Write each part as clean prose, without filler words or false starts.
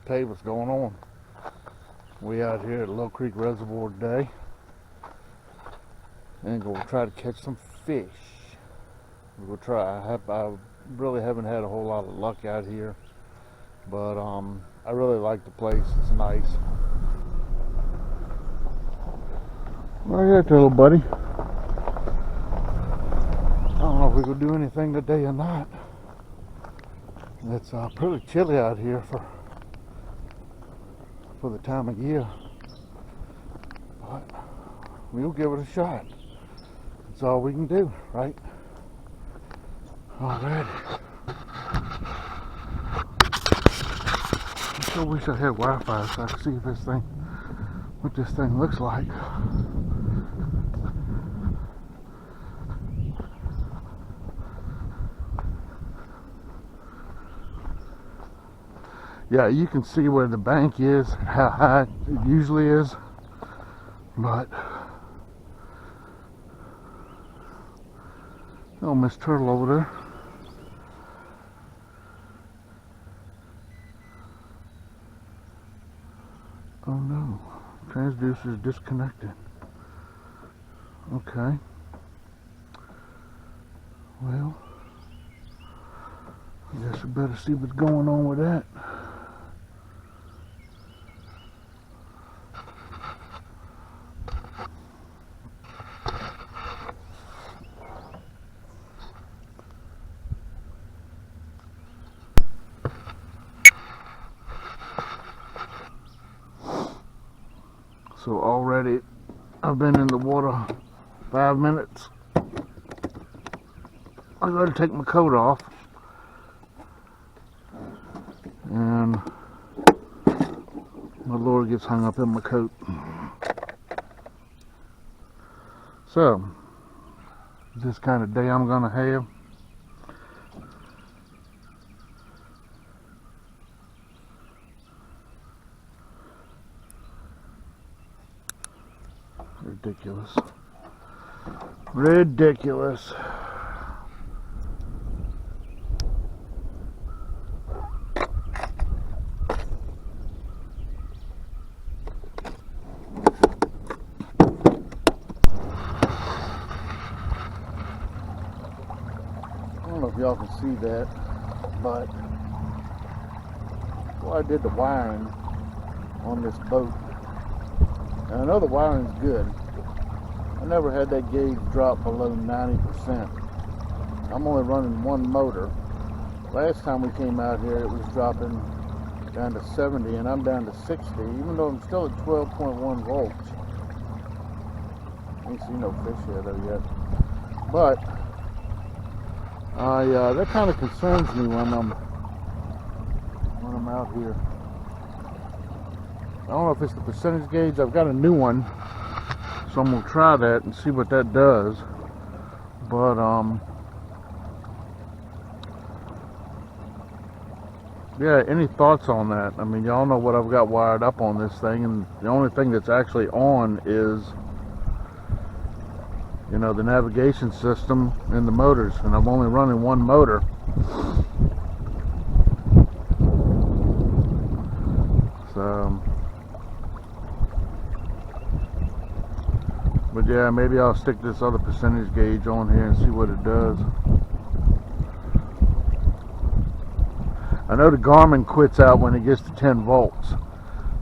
Tell you what's going on. We out here at Little Creek Reservoir today and gonna try to catch some fish. We'll try. I really haven't had a whole lot of luck out here, but I really like the place. It's nice. Look at that little buddy. I don't know if we could do anything today or not. It's pretty chilly out here for the time of year, but we'll give it a shot. That's all we can do, right? Alright. I sure wish I had Wi-Fi so I could see what this thing looks like. Yeah, you can see where the bank is, how high it usually is, but oh, Miss Turtle over there. Oh no, transducer is disconnected. Okay. Well, I guess we better see what's going on with that. So already I've been in the water 5 minutes. I gotta take my coat off. And my lure gets hung up in my coat. So, this kind of day I'm gonna have. Ridiculous. Ridiculous. I don't know if y'all can see that, but I did the wiring on this boat. And I know the wiring's good. I never had that gauge drop below 90%. I'm only running one motor. Last time we came out here it was dropping down to 70 and I'm down to 60, even though I'm still at 12.1 volts. Ain't seen no fish here though yet. But that kind of concerns me when I'm out here. I don't know if it's the percentage gauge. I've got a new one, so I'm gonna try that and see what that does. But yeah, any thoughts on that? I mean, y'all know what I've got wired up on this thing, and the only thing that's actually on is, you know, the navigation system and the motors, and I'm only running one motor. So, but yeah, maybe I'll stick this other percentage gauge on here and see what it does. I know the Garmin quits out when it gets to 10 volts,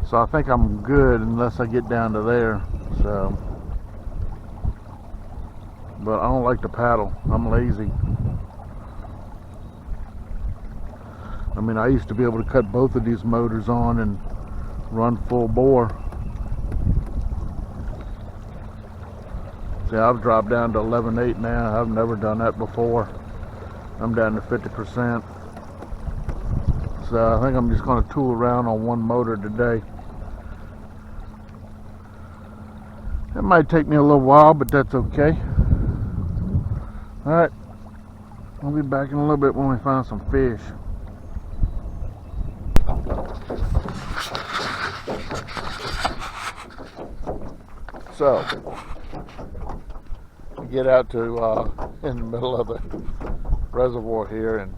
so I think I'm good unless I get down to there. So, but I don't like to paddle. I'm lazy. I mean, I used to be able to cut both of these motors on and run full bore. See, I've dropped down to 11.8 now. I've never done that before. I'm down to 50%. So I think I'm just going to tool around on one motor today. It might take me a little while, but that's okay. Alright, I'll be back in a little bit when we find some fish. So, we get out to in the middle of the reservoir here, and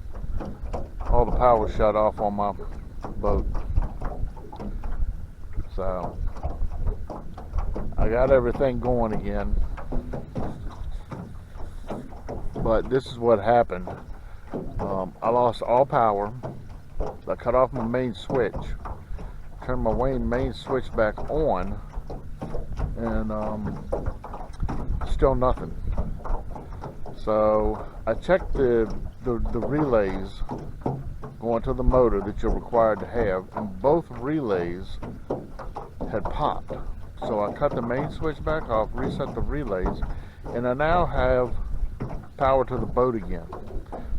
all the power shut off on my boat. So I got everything going again, but this is what happened. I lost all power. I cut off my main switch, turned my main switch back on, and still nothing. So I checked the relays going to the motor that you're required to have, and both relays had popped. So I cut the main switch back off, reset the relays, and I now have power to the boat again.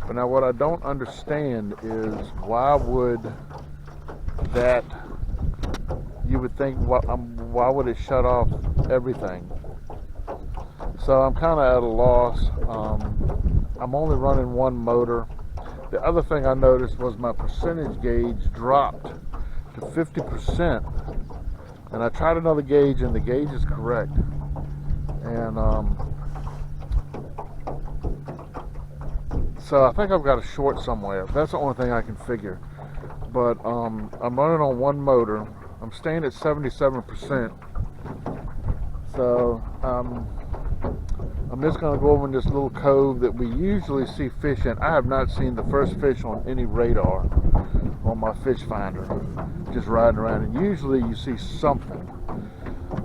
But now what I don't understand is why would that, you would think, why would it shut off everything? So I'm kind of at a loss. I'm only running one motor. The other thing I noticed was my percentage gauge dropped to 50%. And I tried another gauge, and the gauge is correct. And so I think I've got a short somewhere. That's the only thing I can figure. But I'm running on one motor. I'm staying at 77%. So I'm just going to go over in this little cove that we usually see fish in. I have not seen the first fish on any radar on my fish finder, just riding around, and usually you see something.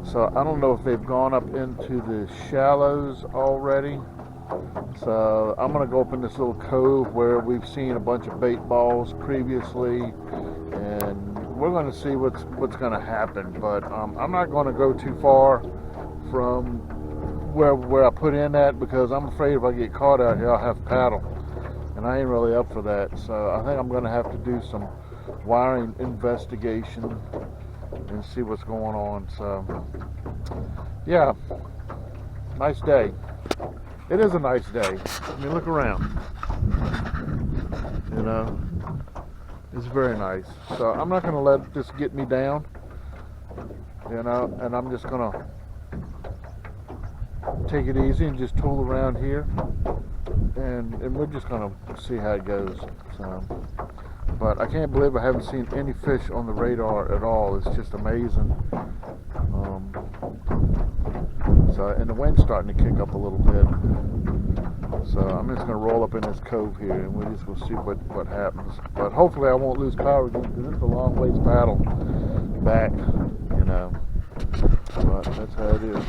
So I don't know if they've gone up into the shallows already. So I'm going to go up in this little cove where we've seen a bunch of bait balls previously, and we're going to see what's going to happen. But I'm not going to go too far from where I put in at, because I'm afraid if I get caught out here I'll have to paddle, and I ain't really up for that. So I think I'm going to have to do some wiring investigation and see what's going on. So yeah, nice day. It is a nice day. I mean, look around, you know, it's very nice. So I'm not going to let this get me down, you know, and I'm just going to take it easy and just tool around here, and we're just going to see how it goes. So, but I can't believe I haven't seen any fish on the radar at all. It's just amazing. And the wind's starting to kick up a little bit. So I'm just going to roll up in this cove here, and we just will see what happens. But hopefully I won't lose power again, because it's a long ways paddle back, you know. But that's how it is.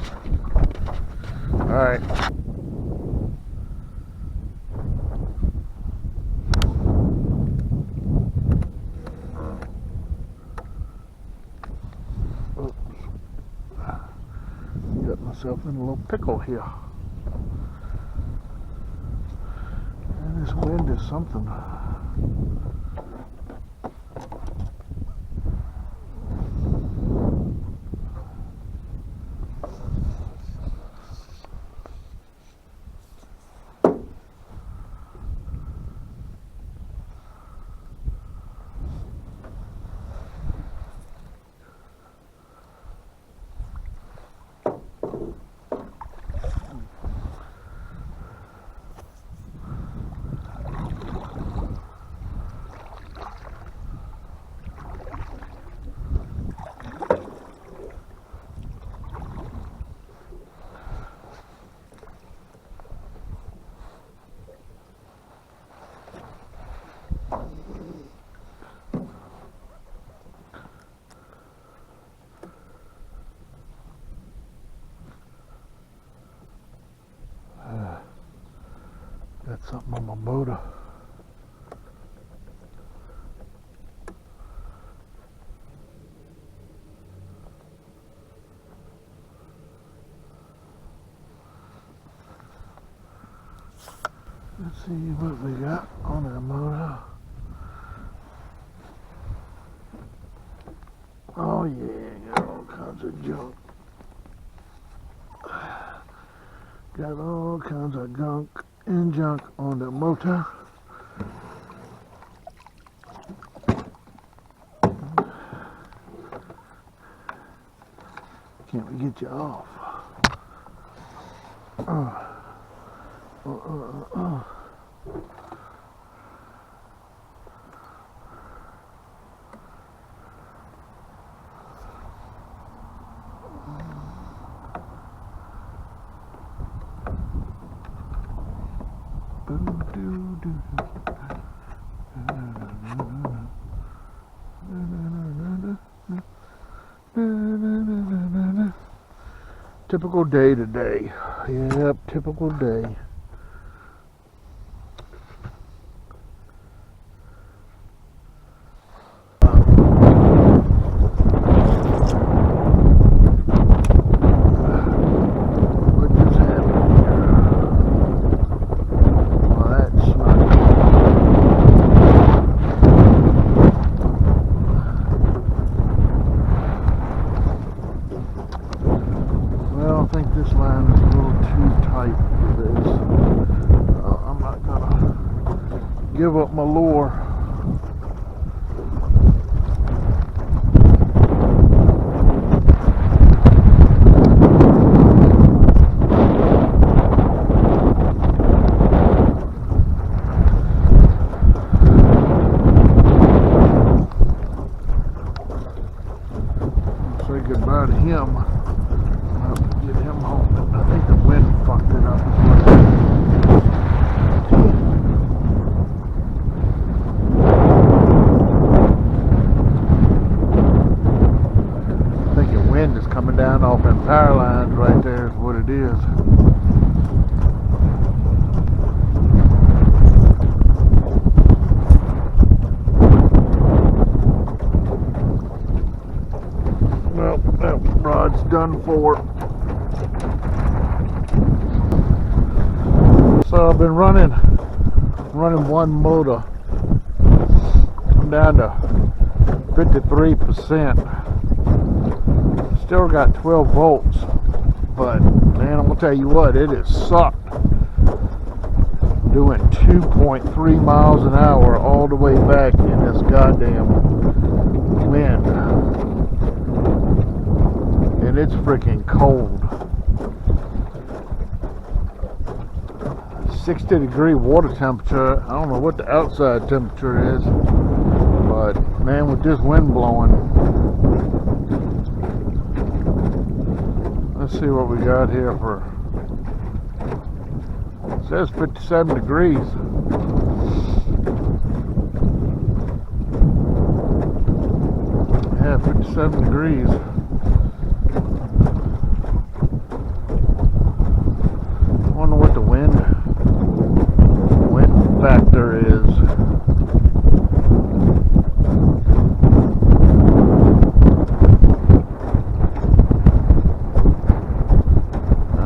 All right. Got myself in a little pickle here. And this wind is something. Got something on my motor. Let's see what we got on our motor. Oh yeah, got all kinds of junk. Got all kinds of gunk and junk on the motor. Can't we get you off? Typical day today. Yep, typical day. What just happened here? Well, that's not Well, I think this line is a little too tight for this. I'm not gonna give up my lure. Say goodbye to him. Get him home. I think the wind fucked it up. I think the wind is coming down off them power lines right there is what it is. Well, that rod's done for. So I've been running one motor. I'm down to 53%. Still got 12 volts, but man, I'm gonna tell you what, it has sucked. Doing 2.3 miles an hour all the way back in this goddamn wind. And it's freaking cold. 60-degree water temperature. I don't know what the outside temperature is, but man, with this wind blowing, let's see what we got here for. It says 57 degrees. Yeah, 57 degrees. I wonder what the wind factor is.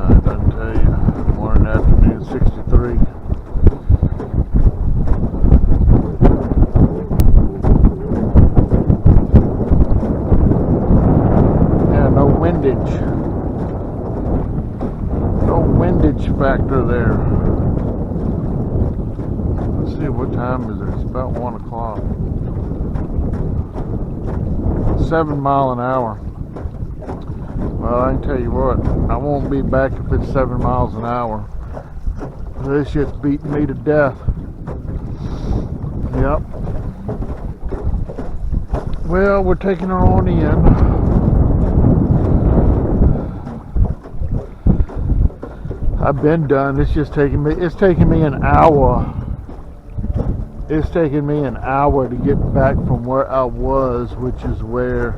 It doesn't tell you. Morning, afternoon, 63. Yeah, no windage. No windage factor there. Let's see, what time is it? It's about 1 o'clock. 7 mile an hour. Well, I can tell you what, I won't be back if it's 7 miles an hour. This shit's beating me to death. Yep. Well, we're taking her on in. I've been done. It's taking me an hour. It's taken me an hour to get back from where I was, which is where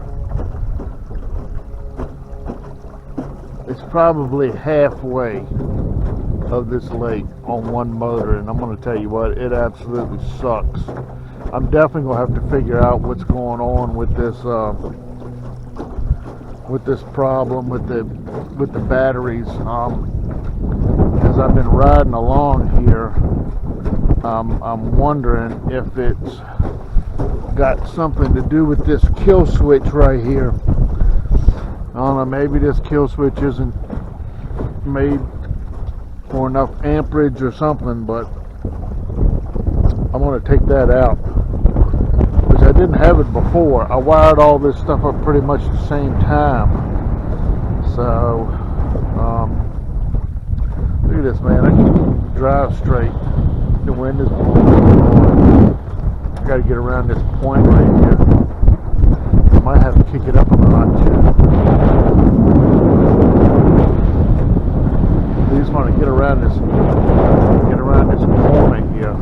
it's probably halfway of this lake on one motor, and I'm going to tell you what, it absolutely sucks. I'm definitely going to have to figure out what's going on with this problem with the batteries. As I've been riding along here, I'm wondering if it's got something to do with this kill switch right here. I don't know, maybe this kill switch isn't made for enough amperage or something, but I'm going to take that out, which I didn't have it before. I wired all this stuff up pretty much at the same time. So look at this, man. I can drive straight. The wind is blowing. I got to get around this point right here. I might have to kick it up a notch. just want to get around this corner here,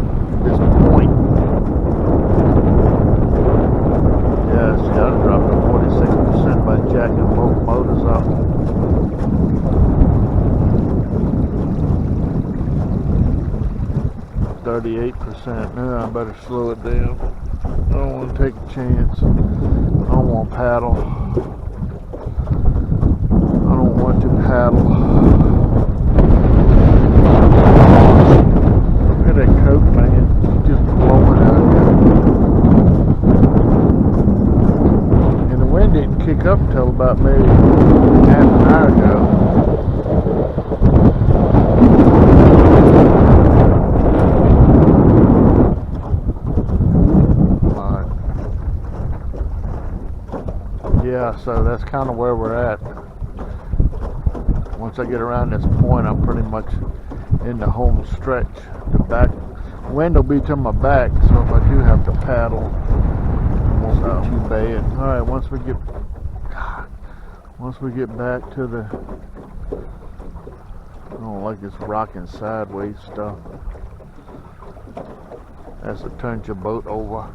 this point. Yeah, see, I dropped to 46% by jacking both motors up. %. Now I better slow it down. I don't want to take a chance. I don't want to paddle. I don't want to paddle. Look at that coke, man. It's just blowing out here. And the wind didn't kick up until about maybe half an hour ago. Yeah, so that's kind of where we're at. Once I get around this point, I'm pretty much in the home stretch. The back wind will be to my back, so if I do have to paddle, it won't be too bad. All right, once we get back to the, I don't like this rocking sideways stuff. That's to turn your boat over.